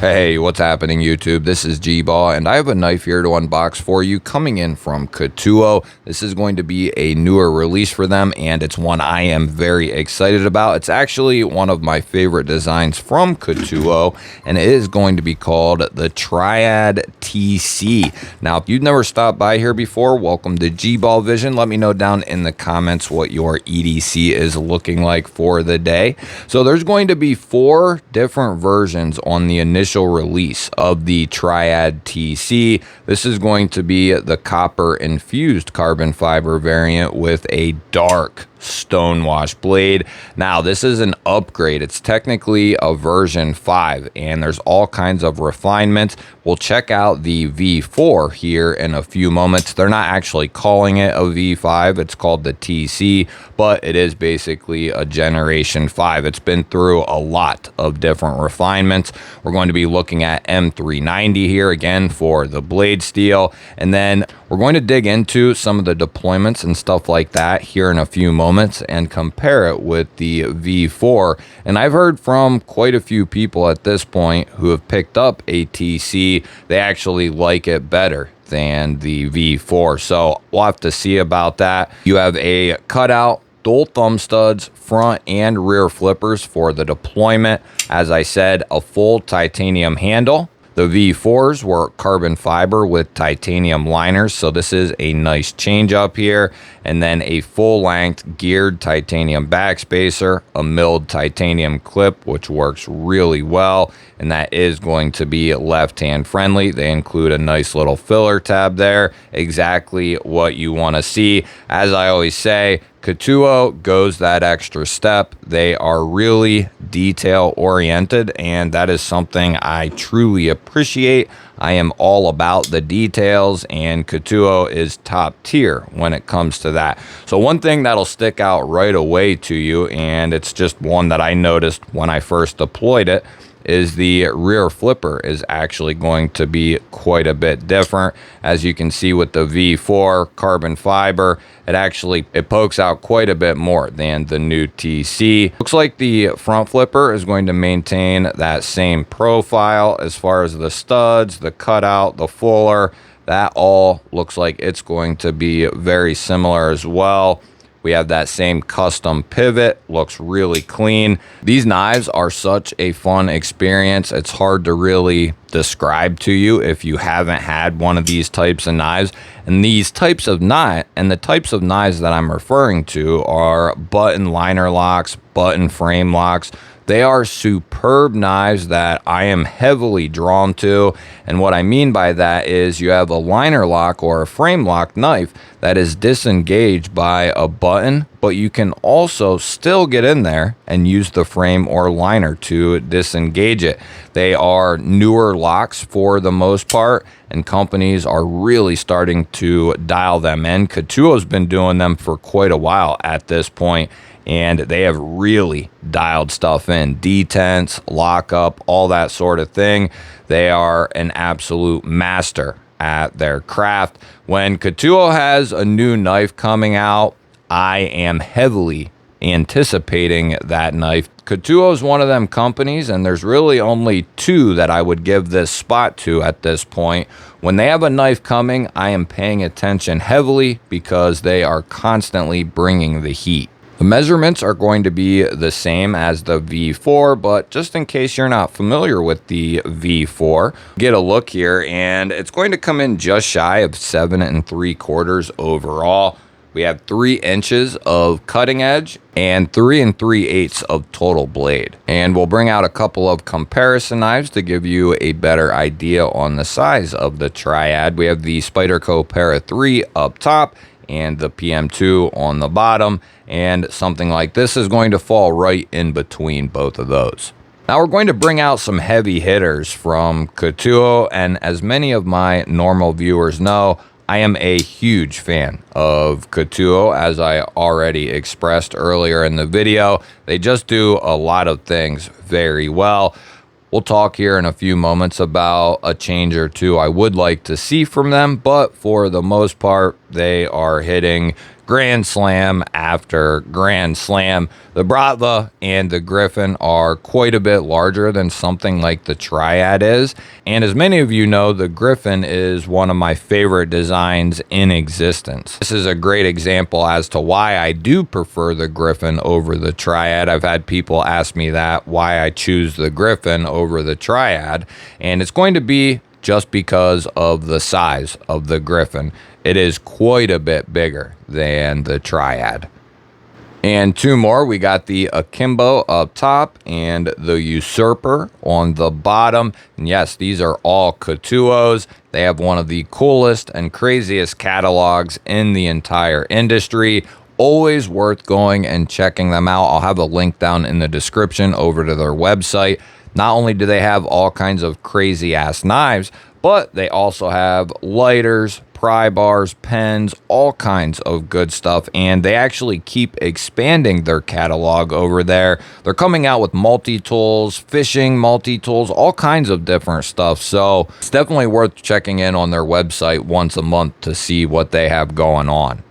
Hey, what's happening YouTube? This is G-Ball and I have a knife here to unbox for you coming in from Ketuo. This is going to be a newer release for them and it's one I am very excited about. It's actually one of my favorite designs from Ketuo and it is going to be called the Triad TC. Now, if you've never stopped by here before, welcome to gballvision. Let me know down in the comments what your EDC is looking like for the day. So there's going to be 4 different versions on the initial release of the Triad TC. This is going to be the copper infused carbon fiber variant with a dark stonewash blade. Now, this is an upgrade. It's technically a version 5 and there's all kinds of refinements. We'll check out the V4 here in a few moments. They're not actually calling it a V5. It's called the TC, but it is basically a generation 5. It's been through a lot of different refinements. We're going to be looking at M390 here again for the blade steel, and then we're going to dig into some of the deployments and stuff like that here in a few moments and compare it with the V4. And I've heard from quite a few people at this point who have picked up a TC. They actually like it better than the V4. So we'll have to see about that. You have a cutout dual thumb studs, front and rear flippers for the deployment. As I said, a full titanium handle. The V4s were carbon fiber with titanium liners, so this is a nice change up here. And then a full-length geared titanium backspacer, a milled titanium clip, which works really well, and that is going to be left-hand friendly. They include a nice little filler tab there, exactly what you want to see. As I always say, Ketuo goes that extra step. They are really detail oriented, and that is something I truly appreciate. I am all about the details, and Ketuo is top tier when it comes to that. So one thing that'll stick out right away to you, and it's just one that I noticed when I first deployed it, is the rear flipper is actually going to be quite a bit different. As you can see with the V4 carbon fiber, it pokes out quite a bit more than the new TC. Looks like the front flipper is going to maintain that same profile as far as the studs, the cutout, the fuller. That all looks like it's going to be very similar as well. We have that same custom pivot, looks really clean. These knives are such a fun experience. It's hard to really describe to you if you haven't had one of these types of knives. And these types of the types of knives that I'm referring to are button liner locks, button frame locks. They are superb knives that I am heavily drawn to. And what I mean by that is you have a liner lock or a frame lock knife that is disengaged by a button, but you can also still get in there and use the frame or liner to disengage it. They are newer locks for the most part, and companies are really starting to dial them in. Ketuo's been doing them for quite a while at this point, and they have really dialed stuff in. Detents, lockup, all that sort of thing. They are an absolute master at their craft. When Ketuo has a new knife coming out, I am heavily anticipating that knife. Ketuo is one of them companies, and there's really only 2 that I would give this spot to at this point. When they have a knife coming, I am paying attention heavily because they are constantly bringing the heat. The measurements are going to be the same as the V4, but just in case you're not familiar with the V4, get a look here, and it's going to come in just shy of 7 3/4 overall. We have 3 inches of cutting edge and 3 3/8 of total blade. And we'll bring out a couple of comparison knives to give you a better idea on the size of the Triad. We have the Spyderco Para 3 up top and the PM2 on the bottom, and something like this is going to fall right in between both of those. Now we're going to bring out some heavy hitters from Ketuo, and as many of my normal viewers know, I am a huge fan of Ketuo, as I already expressed earlier in the video. They just do a lot of things very well. We'll talk here in a few moments about a change or two I would like to see from them, but for the most part, they are hitting grand slam after grand slam. The Bratva and the Griffin are quite a bit larger than something like the Triad is. And as many of you know, the Griffin is one of my favorite designs in existence. This is a great example as to why I do prefer the Griffin over the Triad. I've had people ask me that, why I choose the Griffin over the Triad. And it's going to be just because of the size of the Griffin. It is quite a bit bigger than the Triad. And two more, we got the Akimbo up top and the Usurper on the bottom. And yes, these are all Ketuos. They have one of the coolest and craziest catalogs in the entire industry. Always worth going and checking them out. I'll have a link down in the description over to their website. Not only do they have all kinds of crazy ass knives, but they also have lighters, pry bars, pens, all kinds of good stuff. And they actually keep expanding their catalog over there. They're coming out with multi-tools, fishing multi-tools, all kinds of different stuff. So it's definitely worth checking in on their website once a month to see what they have going on.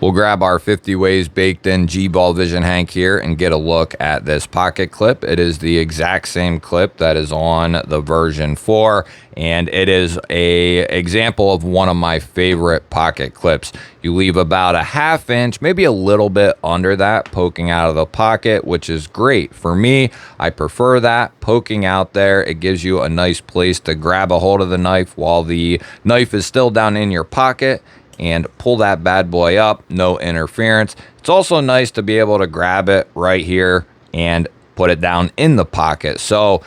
We'll grab our 50 ways baked in gballvision Hank here and get a look at this pocket clip. It is the exact same clip that is on the version 4, and it is a example of one of my favorite pocket clips. You leave about a ½ inch, maybe a little bit under that, poking out of the pocket, which is great. For me, I prefer that, poking out there. It gives you a nice place to grab a hold of the knife while the knife is still down in your pocket, and pull that bad boy up, no interference. It's also nice to be able to grab it right here and put it down in the pocket. So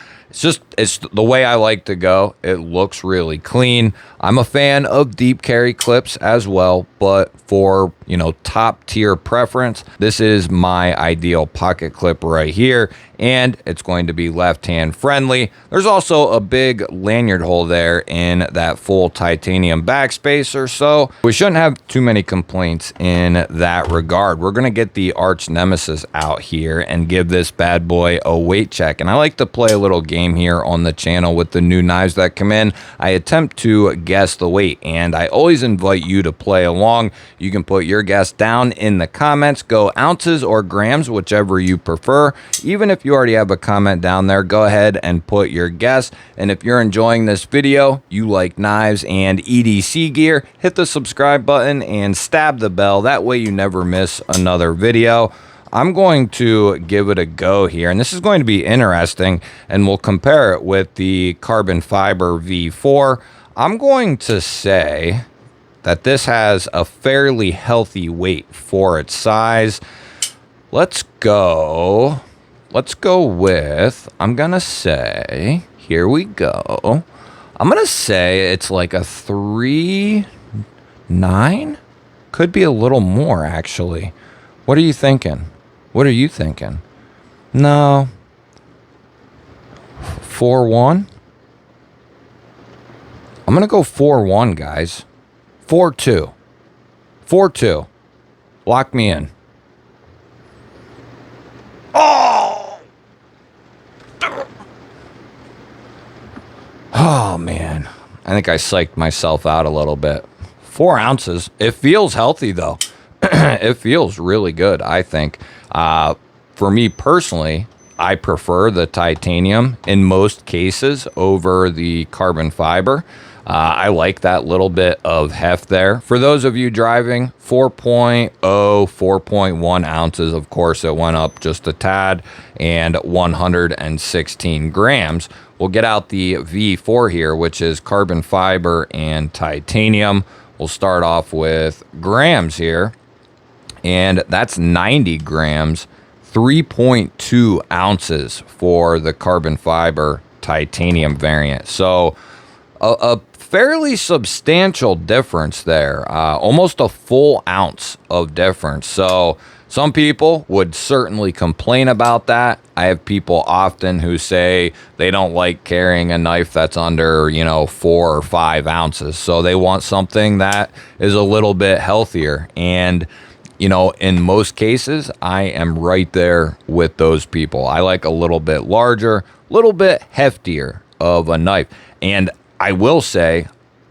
it's the way I like to go. It looks really clean. I'm a fan of deep carry clips as well, but for, you know, top tier preference, this is my ideal pocket clip right here, and it's going to be left hand friendly. There's also a big lanyard hole there in that full titanium backspacer, so we shouldn't have too many complaints in that regard. We're going to get the arch nemesis out here and give this bad boy a weight check. And I like to play a little game here on the channel with the new knives that come in. I attempt to guess the weight, and I always invite you to play along. You can put your guess down in the comments. Go ounces or grams, whichever you prefer. Even if you already have a comment down there, go ahead and put your guess. And if you're enjoying this video, you like knives and EDC gear, hit the subscribe button and stab the bell. That way you never miss another video. I'm going to give it a go here, and this is going to be interesting, and we'll compare it with the carbon fiber V4. I'm going to say that this has a fairly healthy weight for its size. Let's go with, I'm gonna say, here we go. I'm gonna say it's like a 3.9. Could be a little more, actually. What are you thinking? What are you thinking? No. 4.1? I'm gonna go 4.1, guys. 4.2. 4.2. Lock me in. Oh! Oh, man. I think I psyched myself out a little bit. 4 ounces. It feels healthy, though. It feels really good, I think. For me personally, I prefer the titanium in most cases over the carbon fiber. I like that little bit of heft there. For those of you driving, 4.0, 4.1 ounces, of course, it went up just a tad, and 116 grams. We'll get out the V4 here, which is carbon fiber and titanium. We'll start off with grams here, and that's 90 grams, 3.2 ounces for the carbon fiber titanium variant. So a fairly substantial difference there, almost a full ounce of difference. So some people would certainly complain about that. I have people often who say they don't like carrying a knife that's under, 4 or 5 ounces. So they want something that is a little bit healthier. And, in most cases, I am right there with those people. I like a little bit larger, a little bit heftier of a knife. And I will say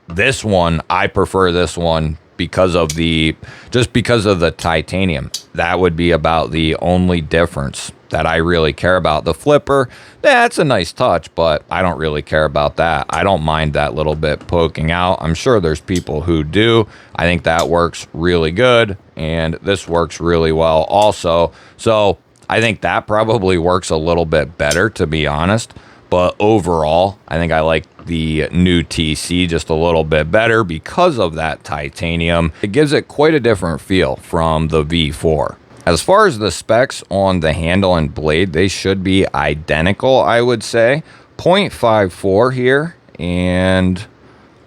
this one, I prefer this one because of the titanium. That would be about the only difference that I really care about. The flipper, that's a nice touch, but I don't really care about that. I don't mind that little bit poking out. I'm sure there's people who do. I think that works really good, and this works really well also. So I think that probably works a little bit better, to be honest. But overall, I think I like the new TC just a little bit better because of that titanium. It gives it quite a different feel from the V4. As far as the specs on the handle and blade, they should be identical, I would say. 0.54 here and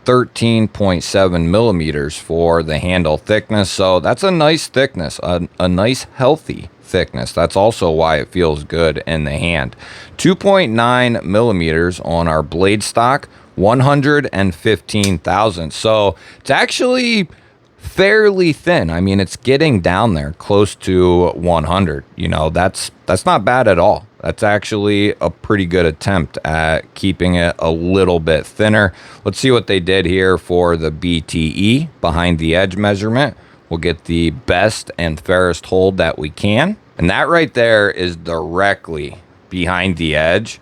13.7 millimeters for the handle thickness. So that's a nice thickness, a nice healthy thickness. That's also why it feels good in the hand. 2.9 millimeters on our blade stock, 115 thousandths. So it's actually fairly thin. I mean, it's getting down there close to 100. You know, that's not bad at all. That's actually a pretty good attempt at keeping it a little bit thinner. Let's see what they did here for the BTE, behind the edge measurement. We'll get the best and fairest hold that we can. And that right there is directly behind the edge.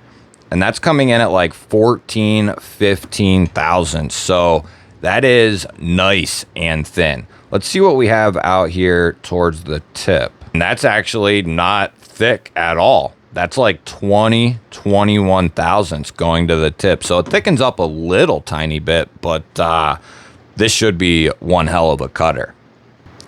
And that's coming in at like 15 thousandths. So that is nice and thin. Let's see what we have out here towards the tip. And that's actually not thick at all. That's like 21 thousandths going to the tip. So it thickens up a little tiny bit, but this should be one hell of a cutter.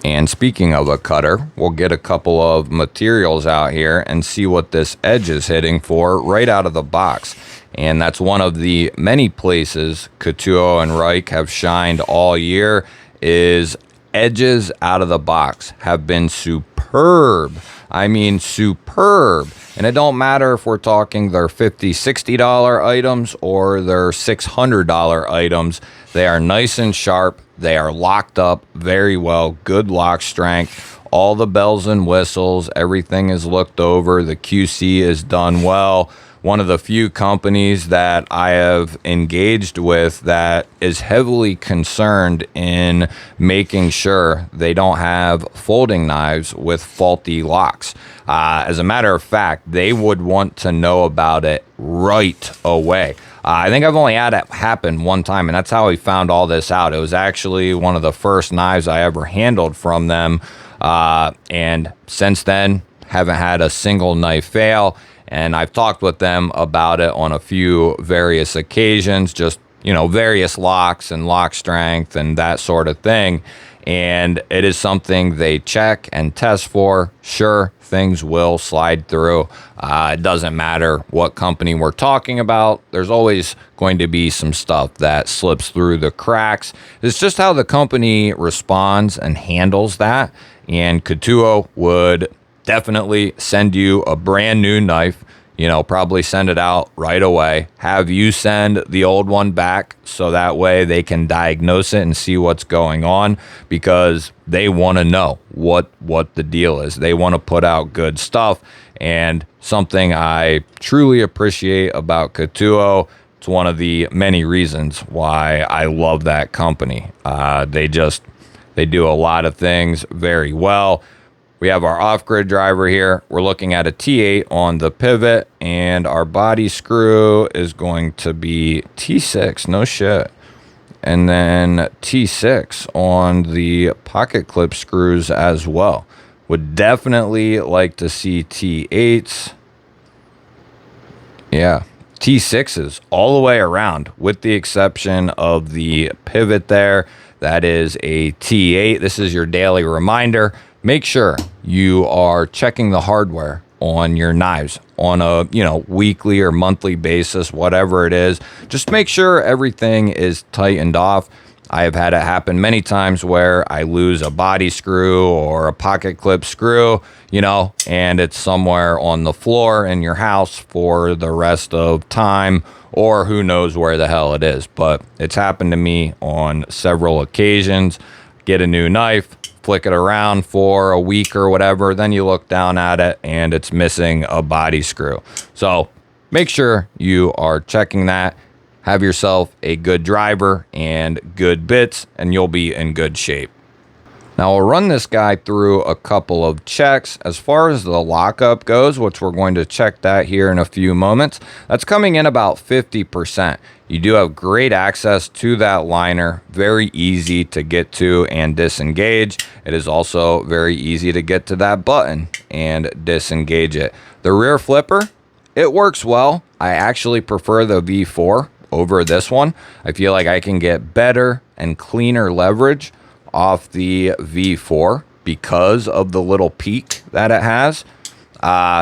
And speaking of a cutter, we'll get a couple of materials out here and see what this edge is hitting for right out of the box. And that's one of the many places Ketuo and Reich have shined all year, is edges out of the box have been superb. I mean, superb. And it don't matter if we're talking their $50, $60 items or their $600 items. They are nice and sharp. They are locked up very well. Good lock strength. All the bells and whistles. Everything is looked over. The QC is done well. One of the few companies that I have engaged with that is heavily concerned in making sure they don't have folding knives with faulty locks. As a matter of fact, they would want to know about it right away. I think I've only had it happen one time, and that's how we found all this out. It was actually one of the first knives I ever handled from them, and since then, haven't had a single knife fail. And I've talked with them about it on a few various occasions, just, you know, various locks and lock strength and that sort of thing. And it is something they check and test for. Sure, things will slide through. It doesn't matter what company we're talking about. There's always going to be some stuff that slips through the cracks. It's just how the company responds and handles that. And Ketuo would definitely send you a brand new knife, you know, probably send it out right away, have you send the old one back so that way they can diagnose it and see what's going on, because they want to know what the deal is. They want to put out good stuff. And something I truly appreciate about Ketuo, it's one of the many reasons why I love that company. They do a lot of things very well. We have our off-grid driver here. We're looking at a T8 on the pivot, and our body screw is going to be T6, no shit. And then T6 on the pocket clip screws as well. Would definitely like to see T8s. Yeah, T6s all the way around, with the exception of the pivot there. That is a T8. This is your daily reminder. Make sure you are checking the hardware on your knives on a, you know, weekly or monthly basis, whatever it is. Just make sure everything is tightened off. I have had it happen many times where I lose a body screw or a pocket clip screw, you know, and it's somewhere on the floor in your house for the rest of time, or who knows where the hell it is. But it's happened to me on several occasions. Get a new knife, flick it around for a week or whatever, then you look down at it and it's missing a body screw. So make sure you are checking that. Have yourself a good driver and good bits, and you'll be in good shape. Now we'll run this guy through a couple of checks. As far as the lockup goes, which we're going to check that here in a few moments, that's coming in about 50%. You do have great access to that liner, very easy to get to and disengage. It is also very easy to get to that button and disengage it. The rear flipper, it works well. I actually prefer the V4 over this one. I feel like I can get better and cleaner leverage off the V4 because of the little peak that it has.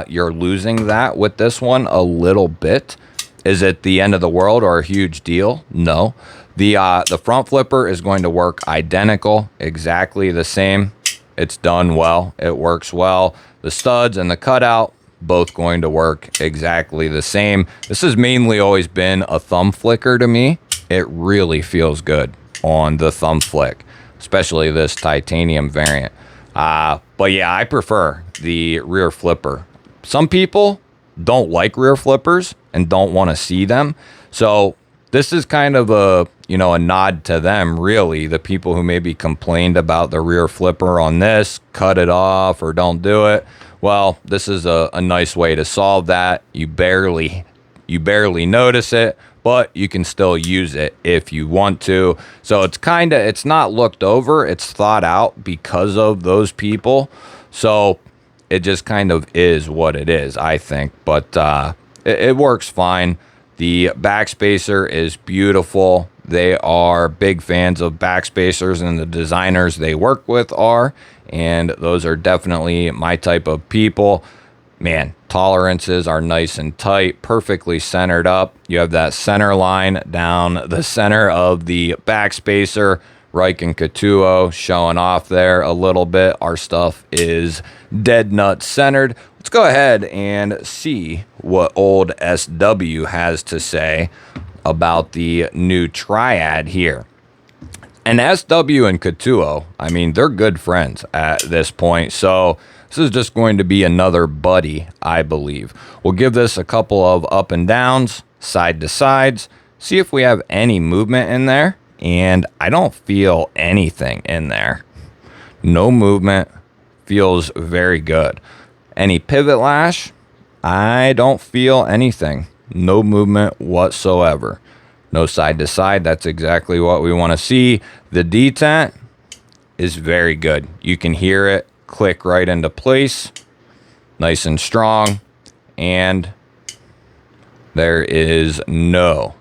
You're losing that with this one a little bit. Is it the end of the world or a huge deal? No. The front flipper is going to work identical, exactly the same. It's done well. It works well. The studs and the cutout, both going to work exactly the same. This has mainly always been a thumb flicker to me. It really feels good on the thumb flick, especially this titanium variant. But yeah, I prefer the rear flipper. Some people don't like rear flippers and don't want to see them. So this is kind of a nod to them, really. The people who maybe complained about the rear flipper on this, cut it off or don't do it. Well, this is a nice way to solve that. You barely notice it, but you can still use it if you want to. So it's not looked over, it's thought out because of those people. So it just kind of is what it is, I think. But it works fine. The backspacer is beautiful. They are big fans of backspacers, and the designers they work with are. And those are definitely my type of people. Man, tolerances are nice and tight, perfectly centered up. You have that center line down the center of the backspacer. Reich and Ketuo showing off there a little bit. Our stuff is dead nut centered. Let's go ahead and see what old SW has to say about the new Triad here. And SW and Ketuo, I mean, they're good friends at this point. So this is just going to be another buddy, I believe. We'll give this a couple of up and downs, side to sides, see if we have any movement in there. And I don't feel anything in there. No movement. Feels very good. Any pivot lash? I don't feel anything. No movement whatsoever. No side to side. That's exactly what we want to see. The detent is very good. You can hear it click right into place. Nice and strong. And there is no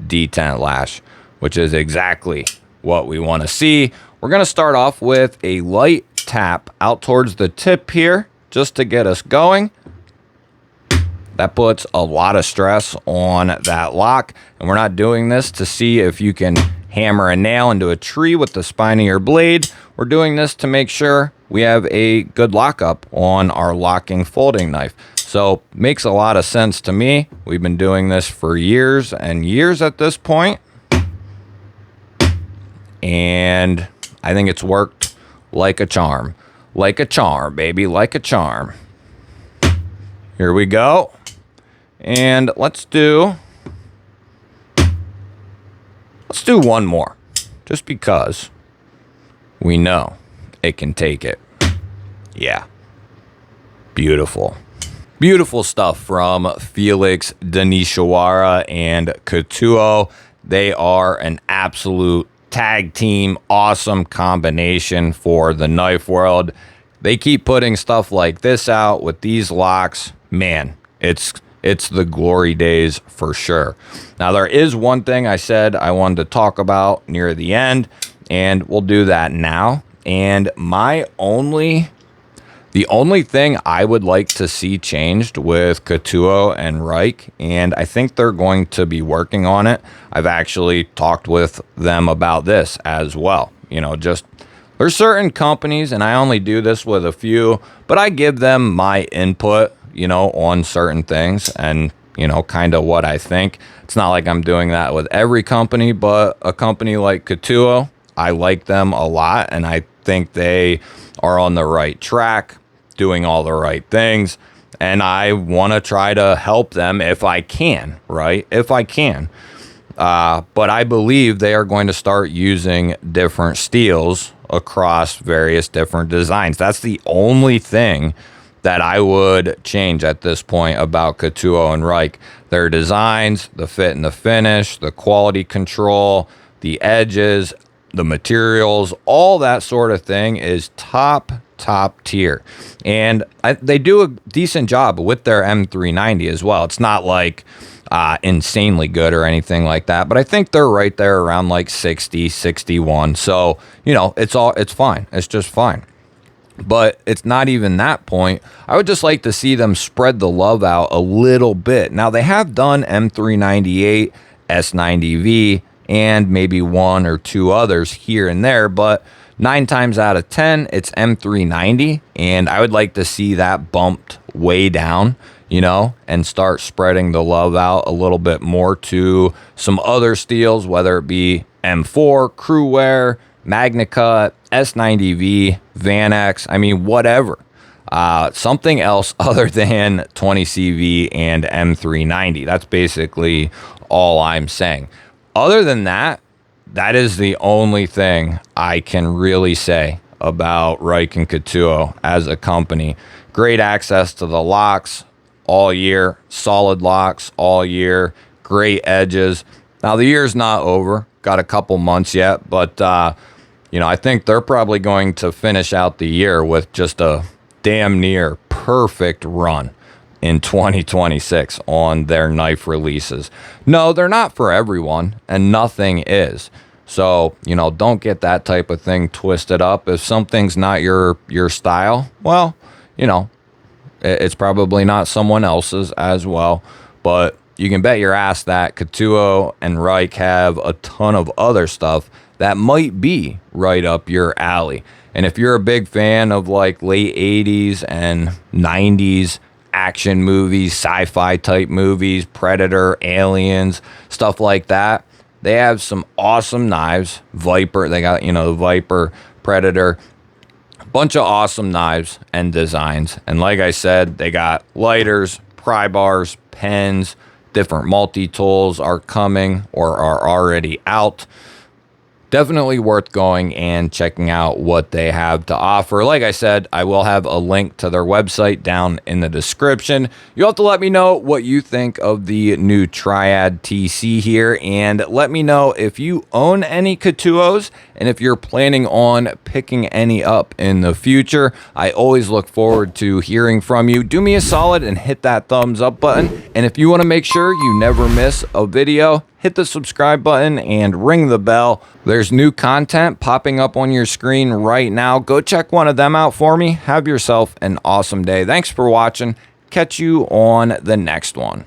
detent lash, which is exactly what we want to see. We're going to start off with a light tap out towards the tip here just to get us going. That puts a lot of stress on that lock, and we're not doing this to see if you can hammer a nail into a tree with the spine of your blade. We're doing this to make sure we have a good lockup on our locking folding knife. So makes a lot of sense to me. We've been doing this for years and years at this point. And I think it's worked like a charm. Like a charm, baby, like a charm. Here we go. And let's do one more, just because we know it can take it. Yeah. Beautiful. Beautiful stuff from Felix, Denishawara, and Ketuo. They are an absolute tag team, awesome combination for the knife world. They keep putting stuff like this out with these locks. Man, it's the glory days for sure. Now, there is one thing I said I wanted to talk about near the end, and we'll do that now. And the only thing I would like to see changed with Ketuo and Reich, and I think they're going to be working on it. I've actually talked with them about this as well. There's certain companies, and I only do this with a few, but I give them my input, on certain things and, kind of what I think. It's not like I'm doing that with every company, but a company like Ketuo, I like them a lot, and I think they are on the right track, doing all the right things, and I want to try to help them if I can, right? If I can. But I believe they are going to start using different steels across various different designs. That's the only thing that I would change at this point about Ketuo and Reich. Their designs, the fit and the finish, the quality control, the edges, the materials, all that sort of thing is top tier. And they do a decent job with their M390 as well. It's not like insanely good or anything like that, but I think they're right there around like 60, 61. So, you know, it's fine. It's just fine. But it's not even that point. I would just like to see them spread the love out a little bit. Now, they have done M398, S90V, and maybe one or two others here and there, but 9 times out of 10, it's M390, and I would like to see that bumped way down, you know, and start spreading the love out a little bit more to some other steels, whether it be M4, Crewwear, MagnaCut, S90V, VanX, I mean, whatever. Something else other than 20CV and M390. That's basically all I'm saying. Other than that, that is the only thing I can really say about Reich and Ketuo as a company. Great access to the locks all year, solid locks all year, great edges. Now, the year's not over. Got a couple months yet, but you know, I think they're probably going to finish out the year with just a damn near perfect run in 2026 on their knife releases. No, they're not for everyone, and nothing is. So, you know, don't get that type of thing twisted up. If something's not your style, well, you know, it's probably not someone else's as well. But you can bet your ass that Ketuo and Reich have a ton of other stuff that might be right up your alley. And if you're a big fan of like late 80s and 90s action movies, sci-fi type movies, Predator, Aliens, stuff like that, they have some awesome knives. Viper, they got, you know, the Viper, Predator, a bunch of awesome knives and designs. And like I said, they got lighters, pry bars, pens, different multi-tools are coming or are already out. Definitely worth going and checking out what they have to offer. Like I said, I will have a link to their website down in the description. You'll have to let me know what you think of the new Triad TC here, and let me know if you own any Ketuos and if you're planning on picking any up in the future. I always look forward to hearing from you. Do me a solid and hit that thumbs up button. And if you want to make sure you never miss a video, hit the subscribe button and ring the bell. There's new content popping up on your screen right now. Go check one of them out for me. Have yourself an awesome day. Thanks for watching. Catch you on the next one.